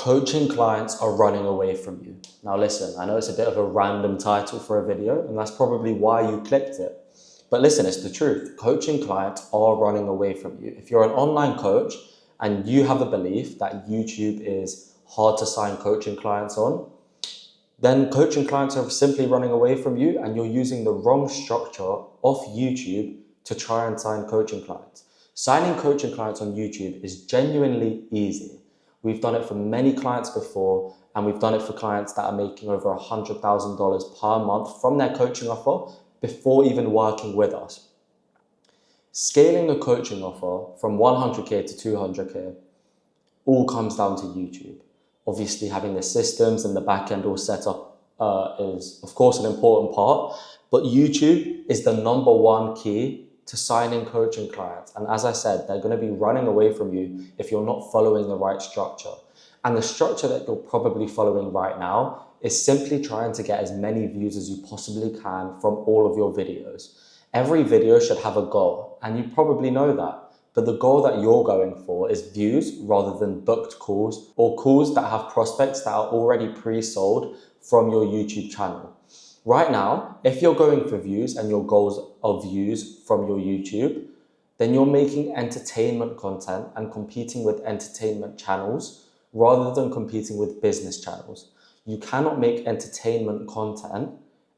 Coaching clients are running away from you. Now listen, I know it's a bit of a random title for a video, and that's probably why you clicked it. But listen, it's the truth. Coaching clients are running away from you. If you're an online coach and you have a belief that YouTube is hard to sign coaching clients on, then coaching clients are simply running away from you and you're using the wrong structure of YouTube to try and sign coaching clients. Signing coaching clients on YouTube is genuinely easy. We've done it for many clients before, and we've done it for clients that are making over $100,000 per month from their coaching offer before even working with us. Scaling a coaching offer from 100K to 200K all comes down to YouTube. Obviously, having the systems and the back end all set up is, of course, an important part, but YouTube is the number one key to signing coaching clients. And as I said, they're going to be running away from you if you're not following the right structure. And the structure that you're probably following right now is simply trying to get as many views as you possibly can from all of your videos. Every video should have a goal, and you probably know that. But the goal that you're going for is views rather than booked calls or calls that have prospects that are already pre-sold from your YouTube channel. Right now, if you're going for views and your goals are views from your YouTube, then you're making entertainment content and competing with entertainment channels rather than competing with business channels. You cannot make entertainment content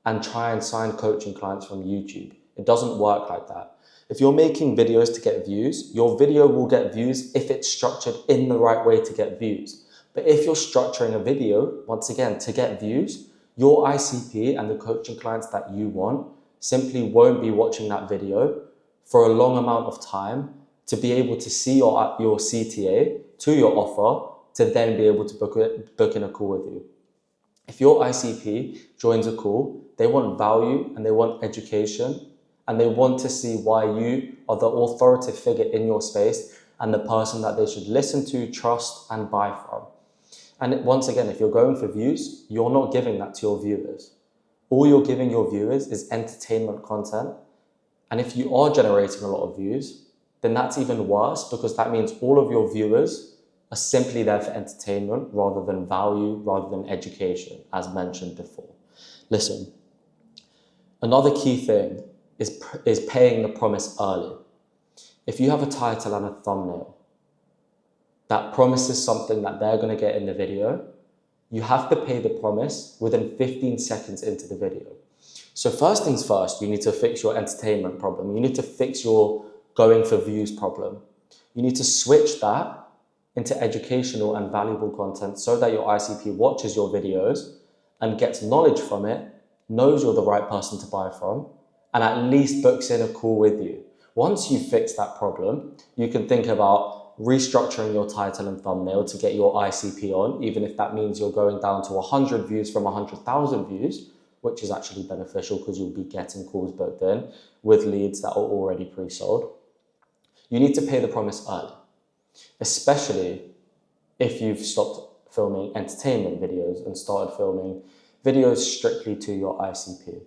and try and sign coaching clients from YouTube. It doesn't work like that. If you're making videos to get views, your video will get views if it's structured in the right way to get views. But if you're structuring a video, once again, to get views, your ICP and the coaching clients that you want simply won't be watching that video for a long amount of time to be able to see your CTA to your offer to then be able to book in a call with you. If your ICP joins a call, they want value and they want education and they want to see why you are the authoritative figure in your space and the person that they should listen to, trust, and buy from. And once again, if you're going for views, you're not giving that to your viewers. All you're giving your viewers is entertainment content. And if you are generating a lot of views, then that's even worse because that means all of your viewers are simply there for entertainment rather than value, rather than education, as mentioned before. Listen, another key thing is paying the promise early. If you have a title and a thumbnail that promises something that they're going to get in the video, you have to pay the promise within 15 seconds into the video. So first things first, you need to fix your entertainment problem. You need to fix your going for views problem. You need to switch that into educational and valuable content so that your ICP watches your videos and gets knowledge from it, knows you're the right person to buy from, and at least books in a call with you. Once you fix that problem, you can think about restructuring your title and thumbnail to get your ICP on, even if that means you're going down to 100 views from 100,000 views, which is actually beneficial because you'll be getting calls booked in with leads that are already pre-sold. You need to pay the promise early, especially if you've stopped filming entertainment videos and started filming videos strictly to your ICP.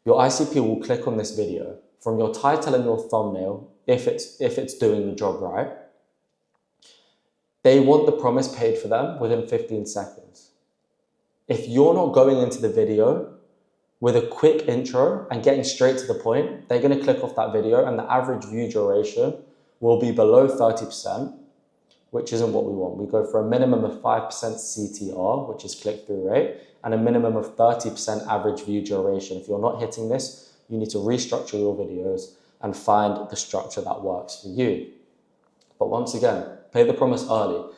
Your ICP will click on this video from your title and your thumbnail if it's doing the job right. They want the promise paid for them within 15 seconds. If you're not going into the video with a quick intro and getting straight to the point, they're going to click off that video and the average view duration will be below 30%, which isn't what we want. We go for a minimum of 5% CTR, which is click-through rate, and a minimum of 30% average view duration. If you're not hitting this, you need to restructure your videos and find the structure that works for you. But once again, pay the promise early.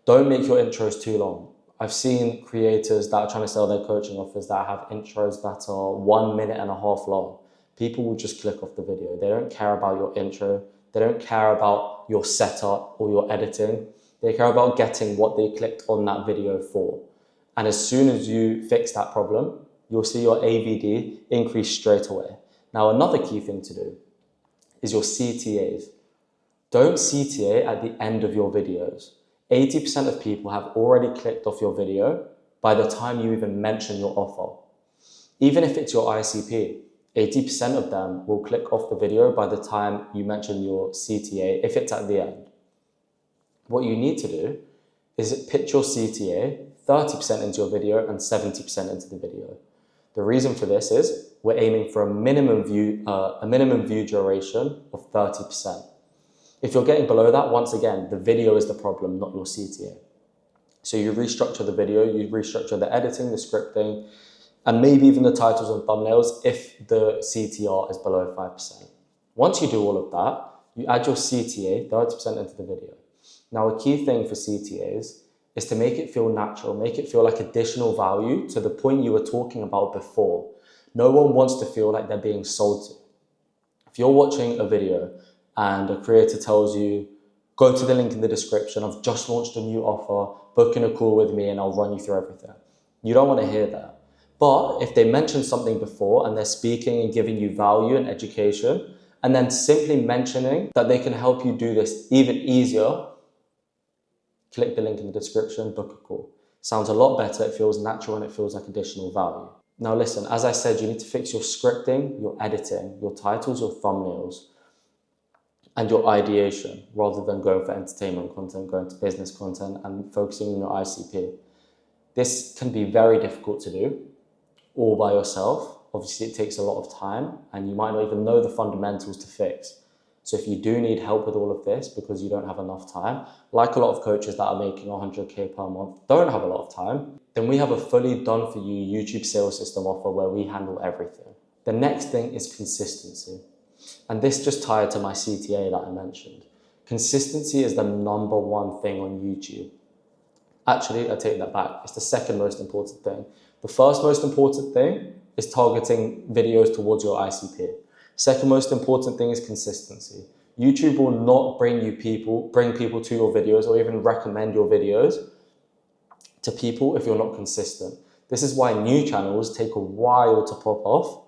Don't make your intros too long. I've seen creators that are trying to sell their coaching offers that have intros that are 1.5 minutes long. People will just click off the video. They don't care about your intro. They don't care about your setup or your editing. They care about getting what they clicked on that video for. And as soon as you fix that problem, you'll see your AVD increase straight away. Now, another key thing to do is your CTAs. Don't CTA at the end of your videos. 80% of people have already clicked off your video by the time you even mention your offer. Even if it's your ICP, 80% of them will click off the video by the time you mention your CTA, if it's at the end. What you need to do is it pitch your CTA 30% into your video and 70% into the video. The reason for this is we're aiming for a minimum view duration of 30%. If you're getting below that, once again, the video is the problem, not your CTA. So you restructure the video, you restructure the editing, the scripting, and maybe even the titles and thumbnails if the CTR is below 5%. Once you do all of that, you add your CTA 30% into the video. Now, a key thing for CTAs is to make it feel natural, make it feel like additional value to the point you were talking about before. No one wants to feel like they're being sold to. If you're watching a video and a creator tells you, go to the link in the description, I've just launched a new offer, book in a call with me and I'll run you through everything. You don't want to hear that. But if they mention something before and they're speaking and giving you value and education, and then simply mentioning that they can help you do this even easier, click the link in the description, book a call. Sounds a lot better, it feels natural, and it feels like additional value. Now listen, as I said, you need to fix your scripting, your editing, your titles, your thumbnails, and your ideation, rather than going for entertainment content, going to business content, and focusing on your ICP. This can be very difficult to do all by yourself. Obviously, it takes a lot of time, and you might not even know the fundamentals to fix. So if you do need help with all of this because you don't have enough time, like a lot of coaches that are making 100K per month don't have a lot of time, then we have a fully done for you YouTube sales system offer where we handle everything. The next thing is consistency. And this just tied to my CTA that I mentioned. Consistency is the number one thing on YouTube. Actually, I take that back. It's the second most important thing. The first most important thing is targeting videos towards your ICP. Second most important thing is consistency. YouTube will not bring people to your videos or even recommend your videos to people if you're not consistent. This is why new channels take a while to pop off,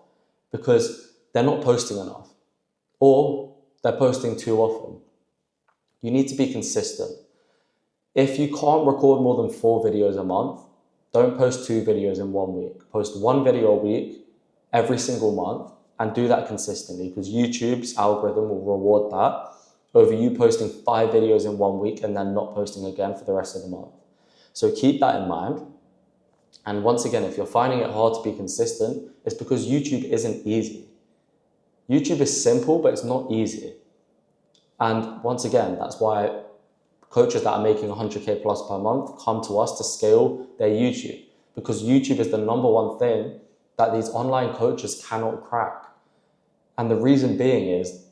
because they're not posting enough or they're posting too often. You need to be consistent. If you can't record more than 4 videos a month, don't post 2 videos in 1 week. Post 1 video a week every single month, and do that consistently, because YouTube's algorithm will reward that over you posting 5 videos in 1 week and then not posting again for the rest of the month. So keep that in mind. And once again, if you're finding it hard to be consistent, it's because YouTube isn't easy. YouTube is simple, but it's not easy. And once again, that's why coaches that are making 100K plus per month come to us to scale their YouTube, because YouTube is the number one thing that these online coaches cannot crack. And the reason being is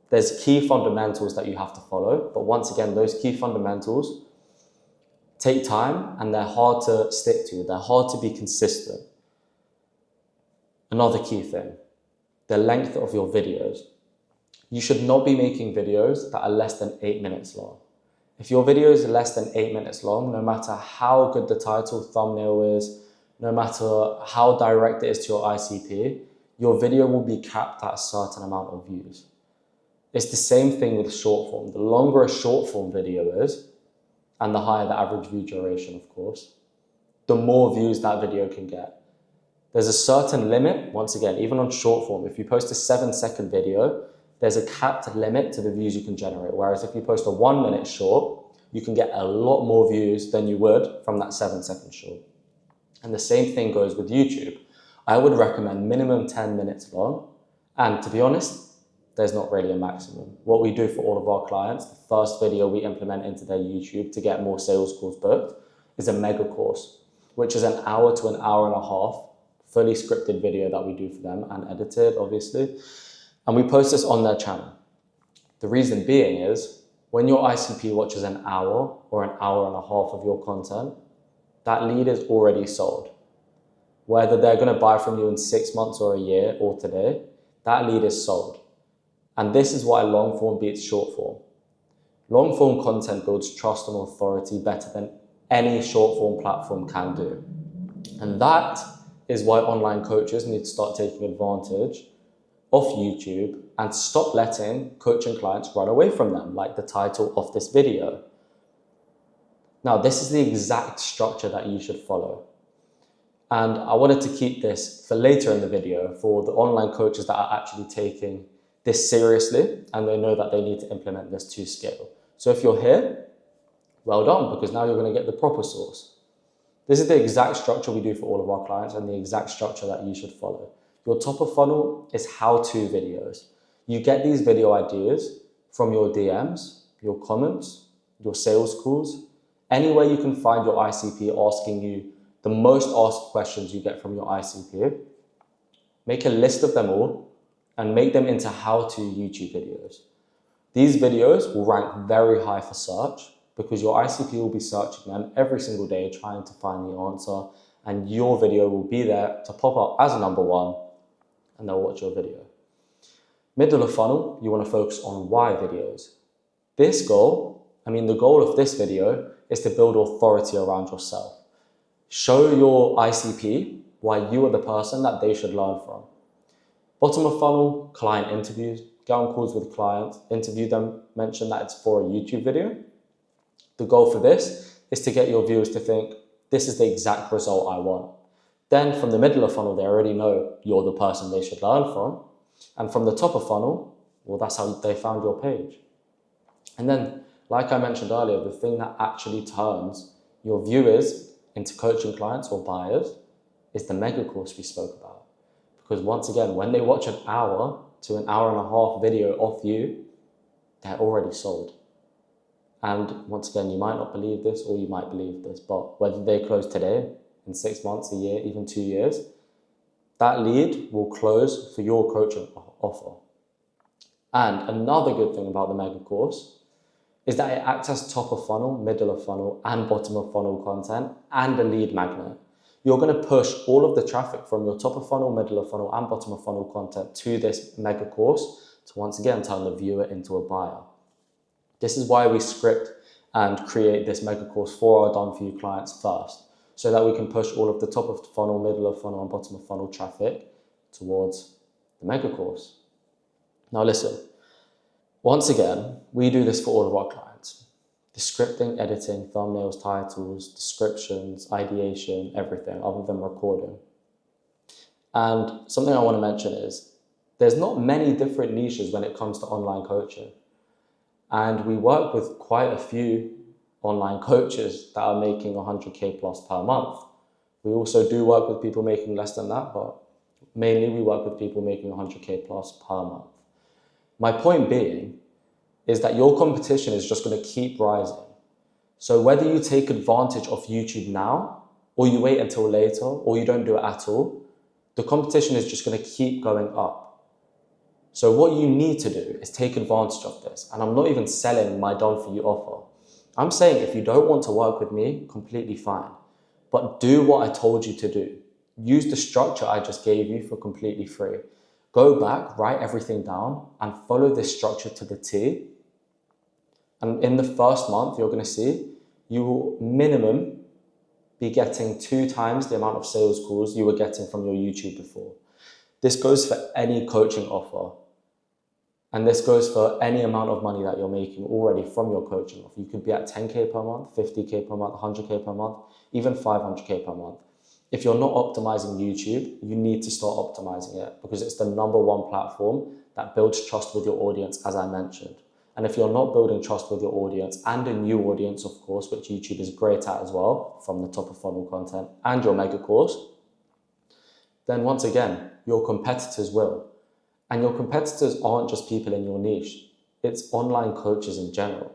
there's key fundamentals that you have to follow. But once again, those key fundamentals take time and they're hard to stick to. They're hard to be consistent. Another key thing, the length of your videos. You should not be making videos that are less than 8 minutes long. If your video is less than 8 minutes long, no matter how good the title, thumbnail is, no matter how direct it is to your ICP, your video will be capped at a certain amount of views. It's the same thing with short form. The longer a short form video is, and the higher the average view duration, of course, the more views that video can get. There's a certain limit, once again, even on short form. If you post a 7-second video, there's a capped limit to the views you can generate. Whereas if you post a 1-minute short, you can get a lot more views than you would from that 7-second short. And the same thing goes with YouTube. I would recommend minimum 10 minutes long. And to be honest, there's not really a maximum. What we do for all of our clients, the first video we implement into their YouTube to get more sales calls booked is a mega course, which is an hour to an hour and a half, fully scripted video that we do for them and edited, obviously. And we post this on their channel. The reason being is when your ICP watches an hour or an hour and a half of your content, that lead is already sold. Whether they're going to buy from you in 6 months or a year or today, that lead is sold. And this is why long form beats short form. Long form content builds trust and authority better than any short form platform can do. And that is why online coaches need to start taking advantage of YouTube and stop letting coaching clients run away from them, like the title of this video. Now, this is the exact structure that you should follow. And I wanted to keep this for later in the video for the online coaches that are actually taking this seriously and they know that they need to implement this to scale. So if you're here, Well done, because now you're going to get the proper source. This is the exact structure we do for all of our clients and the exact structure that you should follow. Your top of funnel is how-to videos. You get these video ideas from your DMs, your comments, your sales calls, anywhere you can find your ICP asking you the most asked questions you get from your ICP. Make a list of them all and make them into how-to YouTube videos. These videos will rank very high for search because your ICP will be searching them every single day trying to find the answer, and your video will be there to pop up as number one and they'll watch your video. Middle of funnel, you want to focus on why videos. The goal of this video is to build authority around yourself. Show your ICP why you are the person that they should learn from. Bottom of funnel, client interviews. Get on calls with clients, interview them, mention that it's for a YouTube video. The goal for this is to get your viewers to think, this is the exact result I want. Then from the middle of funnel, they already know you're the person they should learn from. And from the top of funnel, well, that's how they found your page. And then, like I mentioned earlier, the thing that actually turns your viewers into coaching clients or buyers is the mega course we spoke about. Because once again, when they watch an hour to an hour and a half video of you, they're already sold. And once again, you might not believe this or you might believe this, but whether they close today, in 6 months, a year, even 2 years, that lead will close for your coaching offer. And another good thing about the mega course is that it acts as top of funnel, middle of funnel, and bottom of funnel content and a lead magnet. You're going to push all of the traffic from your top of funnel, middle of funnel, and bottom of funnel content to this mega course to once again turn the viewer into a buyer. This is why we script and create this mega course for our done for you clients first, so that we can push all of the top of funnel, middle of funnel, and bottom of funnel traffic towards the mega course. Now listen, once again, we do this for all of our clients. The scripting, editing, thumbnails, titles, descriptions, ideation, everything other than recording. And something I want to mention is there's not many different niches when it comes to online coaching. And we work with quite a few online coaches that are making 100K plus per month. We also do work with people making less than that, but mainly we work with people making 100K plus per month. My point being is that your competition is just going to keep rising. So whether you take advantage of YouTube now, or you wait until later, or you don't do it at all, the competition is just going to keep going up. So what you need to do is take advantage of this. And I'm not even selling my done for you offer. I'm saying if you don't want to work with me, completely fine. But do what I told you to do. Use the structure I just gave you for completely free. Go back, write everything down, and follow this structure to the T. And in the first month, you're going to see you will minimum be getting 2 times the amount of sales calls you were getting from your YouTube before. This goes for any coaching offer. And this goes for any amount of money that you're making already from your coaching offer. You could be at 10K per month, 50K per month, 100K per month, even 500K per month. If you're not optimizing YouTube, you need to start optimizing it because it's the #1 platform that builds trust with your audience, as I mentioned. And if you're not building trust with your audience and a new audience, of course, which YouTube is great at as well, from the top of funnel content and your mega course, then once again, your competitors will. And your competitors aren't just people in your niche. It's online coaches in general.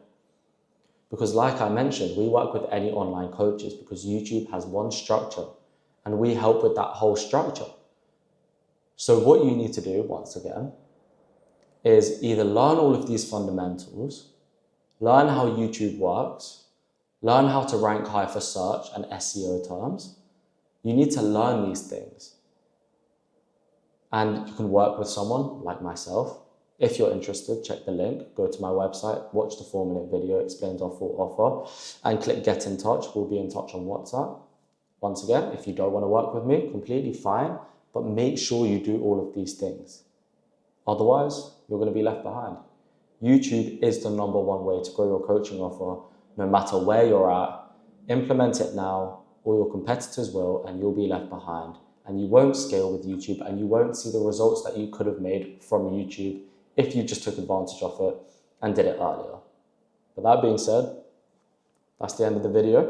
Because like I mentioned, we work with any online coaches because YouTube has one structure and we help with that whole structure. So what you need to do, once again, is either learn all of these fundamentals, learn how YouTube works, learn how to rank high for search and SEO terms. You need to learn these things. And you can work with someone like myself. If you're interested, check the link, go to my website, watch the 4-minute video, explains our full offer, and click get in touch. We'll be in touch on WhatsApp. Once again, if you don't want to work with me, completely fine, but make sure you do all of these things. Otherwise, you're going to be left behind. YouTube is the #1 way to grow your coaching offer, no matter where you're at. Implement it now, or your competitors will, and you'll be left behind. And you won't scale with YouTube, and you won't see the results that you could have made from YouTube if you just took advantage of it and did it earlier. But that being said, That's the end of the video.